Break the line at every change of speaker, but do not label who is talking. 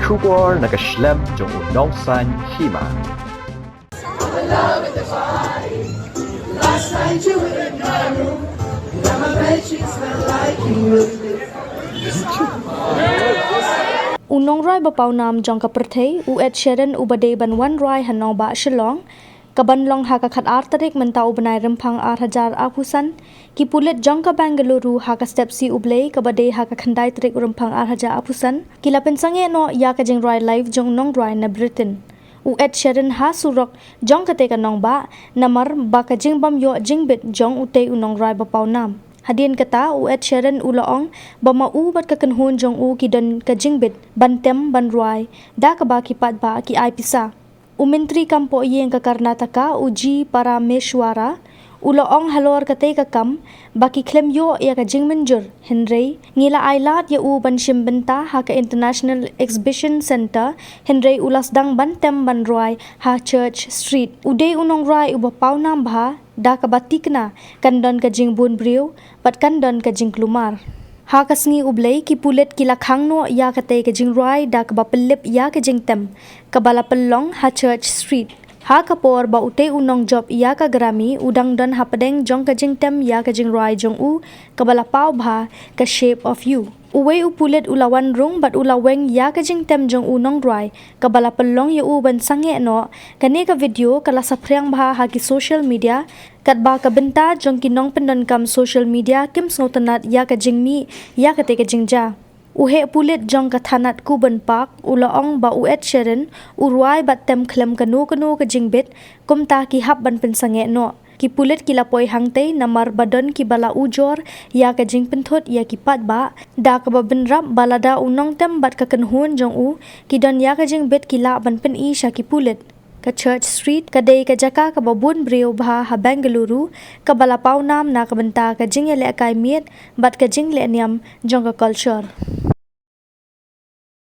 Shubor nakaslem jong unongsan Hima.
Last night you were in my room. Now my bedsheets smell like you.
Unong Rwai bapau nam jong ka perthei u Sheeran ubade ban wan Rwai hanong ba Shillong kaban long ha ka khat ar Tarik mentau banai rempang ar hajar apusan ki pulet jong ka Bengaluru ha ka step si ublei kabade ha ka khandai Tarik rempang ar hajar apusan kila Pynsangeh no ya ka jeng Rwai live jong nong Rwai na Britain u Sheeran ha Surok jong ka te ka nong ba namar ba ka jing bam yo jing bit jong utei unong Rwai bapau nam Hadin kata u Sheeran ulaong bama u bat ka kanhun jong u kidan ka jingbit bantem ban Rwai da ka ba ki pat ba ki ai pisa u menteri kampo yeng ka Karnataka uji para meshwara ulaong halor ka te ka kam baki klem yo ya ka jing menjur henrei ngila ailat ya u ban shimbenta ha ka International Exhibition Center henrei ulas dang bantem ban Rwai ha Church Street ude unong Rwai u bapau nam bha da ka batikna kandon ka jing bun briu pat kandon ka jing klumar ha kasngi ublei ki pulet ki lakhang no ya ka te ka jing Rwai da ka bapelip ya ka jing tem ka bala pelong ha Church Street ha kapor ba ute unong job ya ka grami udang don ha padeng jong ka jing tem ya ka jing Rwai jong u ka bala pau bha ka shape of you uwe u pulet ulawan rung bat ulaweng ya ka jing tem jong unong Rwai ka bala pelong ya u Pynsangeh no kane ka video kala sapriang bha ha ki social media kat ba ka benta jong ki nong pendon kam social media kim snotanat ya ka jing mi ya ka te ka jing ja uhe pulet jong ka thanat kuban park ulaong ba u Sheeran u Rwai bat tem klem kanu ka jingbit kumta ki hab ban Pynsangeh no ki pulet ki lapoi hangte namar badon ki bala ujor ya ka jing penthot ya ki pat ba da ka ba benrap balada unong tem bat ka kanhun jong u ki don ya ka jing bet ki la ban pen i sha ki pulet ka Church Street ka dei ka jaka ka babun breu bha ha Bengaluru ka bala pau nam na ka benta ka jing le kai miet bat ka jing le niam jong ka culture